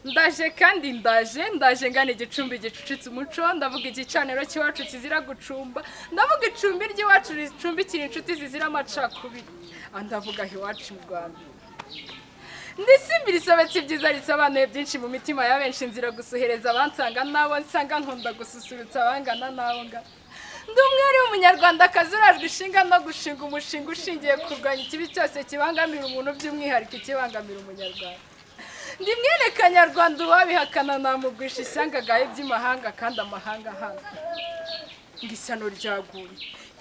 ndaje kandi ndaje ngana igicumbi gicucitse umuco ndavuga igicaniro cy'iwacu kizira gucumba ndavuga icumbi ry'iwacu ricumbikira inshuti zizira amacakubiri ndavuga iwacu mu Rwanda ndisimbira isobetse ibyiza risobanuye byinshi mu mitima ya benshi nzira gusuhereza abansanga nabo nsanga nkunda gususurutsa abangana nabo ngana ndi umwari w'umunyarwandakazi urajwe ishinga no gushinga umushinga ushingiye kurwanya ikibi cyose kibangamira umuntu by'umwihariko ikibangamira umunyarwanda ndi mwene kanyarwanda uwabihakana namugwisha ishyanga gahe by'imahanga kandi amahanga ahanga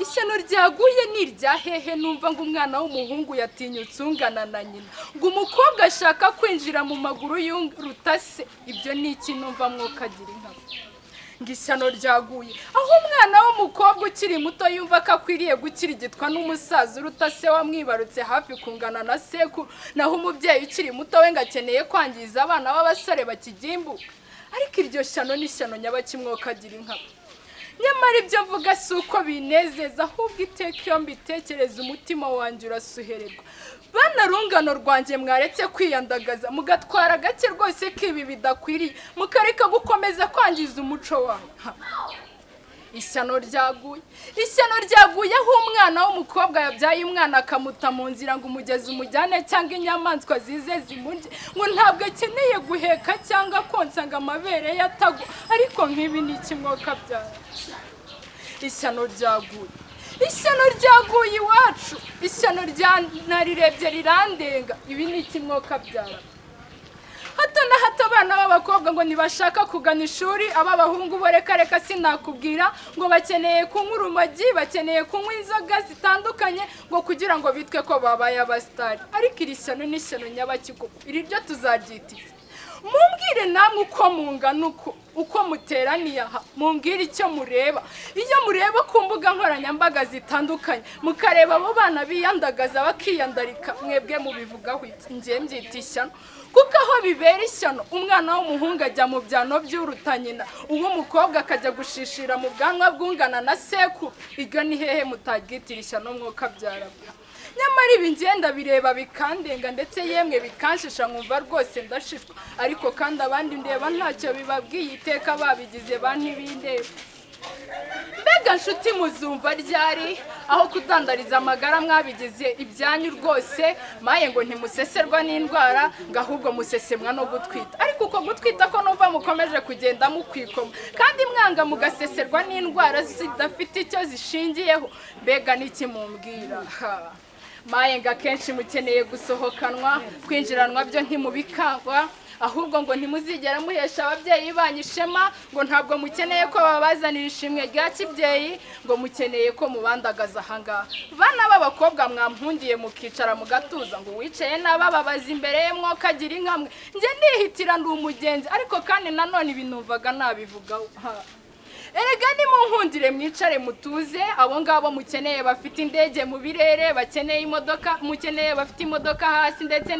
Ishyano ryaguye ni irya hehe numva ngo umwana w'umuhungu yatinyutse ungana na nyina ngo umukobwa ashaka kwinjira mu maguru y'urutase ibyo ni iki numva mwokagira inka Ishyano ryaguye aho umwana w'umukobwa ukiri muto yumva ko akwiriye gukirigitwa n'umusaza urutase wamwibarutse hafi kungana na sekuru naho umubyeyi ukiri muto we ngakeneye kwangiza abana b'abasore bakigimbuka ariko iryo shyano ni ishyano nyabakimwokagira inka nyamara ibyo mvuga si uko binezeza ahubwo iteka iyo mbitekereza umutima wanjye urasuhererwa bana rungano rwanjye mwaretse kwiyandagaza mugatwara gake rwose ko ibi bidakwiriye mukareka gukomeza kwangiza umuco wawe Ishyano ryaguye aho umwana w'umukobwa yabyaye umwana akamuta mu nzira ngo umugezi umujyane cyangwa inyamaswa zize zimurye ngo ntabwo akeneye guheka cyangwa konsa ngo amabere yatagwa ariko nk'ibi ni ikimwoka byawe Ishyano ryaguye iwacu ishyano narirebye rirandenga ibi ni ikimwoka byawe hato na hato abana b'abakobwa ngo ntibashaka kugana ishuri ab'abahungu bo reka sinakubwira ngo bakeneye kunywa urumogi bakeneye kunywa inzoga zitandukanye ngo kugira ngo bitwe ko babaye abasitari ariko iri shyano ni ishyano nyabakigugu iri ryo tuzaryitiza mumbwire namwe uko mungana uko muteraniye aha mumbwire icyo mureba iyo mureba ku mbuga nkoranyambaga zitandukanye mukareba abo bana biyandagaza bakiyandarika mwebwe mubivugaho njye mbyita ishyano kuko aho bibera ishyano umwana w'umuhungu ajya mu byano by'urutanyina uw'umukobwa akajya gushishira mu bwanwa bwungana na sekuru iryo ni hehe mutagitira ishyano mwoka byarabwa nyamara ibi ngenda bireba bikandenga ndetse yemwe bikanshisha nkumva rwose ndashishwa ariko kandi abandi ndeba ntacyo bibabwiye iteka babigize bantibindeba mbega nshuti muzumva ryari aho kudandariza amagara mwabigize ibyanyu rwose maye ngo ntimuseserwa n'indwara ngo ahubwo musesemwa no gutwita ariko uko gutwita ko numva mukomeje kugenda mukwikoma kandi mwanga mugaseserwa n'indwara zidafite icyo zishingiyeho mbega n'iki mumbwira maye ngo akenshi mukeneye gusohokanwa kwinjiranwa byo ntimubikangwa ahubwo ngo ntimuzigera muhesha ababyeyi banyu ishema ngo ntabwo mukeneye ko babazanira ishimwe rya kibyeyi ngo mukeneye ko mubandagaza ahangaha bana b'abakobwa mwampungiye mukicara mugatuza ngo wicaye n'abababaza imbere ye mwokagira inkamwe njye ndihitira ndi umugenzi ariko kandi nanone ibinumvaga nabivugaho erega nimunkundire mwicare mutuze abo ngabo mukeneye bafite indege mu birere bakeneye imodoka mukeneye bafite imodoka hasi ndetse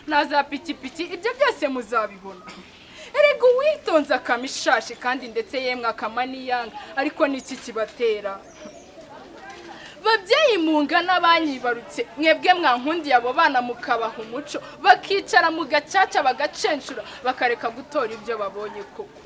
na za pikipiki ibyo byose muzabibona erega uwitonze akamishashi kandi ndetse yemwe akamaniyanga ariko niki kibatera babyeyi mungana banyibarutse mwebwe mwankundiye abo bana mukabaha umuco bakicara mu gacaca bagacenshura bakareka gutora ibyo babonye koko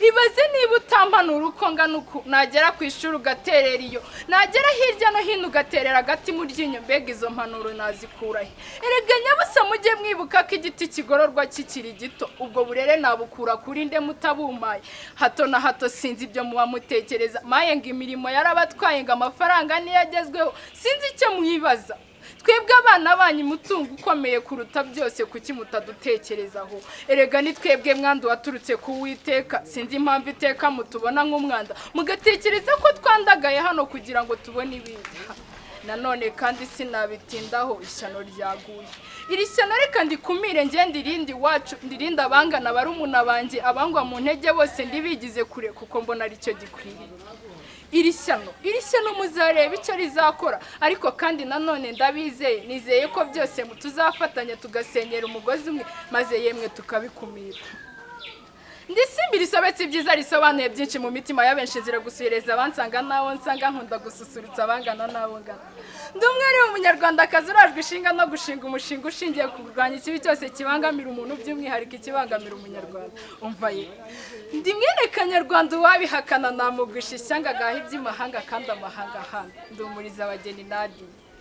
ibaze niba utampanura uko ngana uku nagera ku ishuri ugaterera iyo nagera hirya no hino ugaterera agati mu ryinyo mbega izo mpanuro nazikurahe erega nyabusa mujye mwibuka ko igiti kigororwa kikiri gito ubwo burere nabukura kuri nde mutabumaye hato na hato sinzi ibyo muba mutekereza maye ngo imirimo yarabatwaye ngo amafaranga niyo agezweho sinzi icyo mwibaza twebwe abana banyu mutungo ukomeye kuruta byose kuki mutadutekerezaho erega ni twebwe mwanda waturutse ku Uwiteka sinzi impamvu iteka mutubona nk'umwanda mugatekereza ko twandagaye hano kugira ngo tubone ibindi nanone kandi sinabitindaho ishyano ryaguye iri shyano reka ndikumire ngende irindi wacu ndirinda abangana barumuna banjye abangwa mu ntege bose ndibigize kure kuko mbona ari cyo gikwiriye iri shyano muzareba icyo rizakora ariko kandi nanone ndabizeye nizeye ko byose tuzafatanya tugasenyera umugozi umwe maze yemwe tukabikumira ndisimbira isobetse ibyiza risobanuye byinshi mu mitima y'abenshi zira gusuhereza abansanga nawo nsanga nkunda gususurutsa abangana nabo ngana ndi umwari w'umunyarwandakazi urajwe ishinga no gushinga umushinga ushingiye ku kurwanya ikibi cyose kibangamira umuntu by'umwihariko ikibangamira umunyarwanda umva ye ndi mwene kanyarwanda uwabihakana namugwisha ishyanga agaha iby'imahanga kandi amahanga hano ndi Umurizabageni Nadia.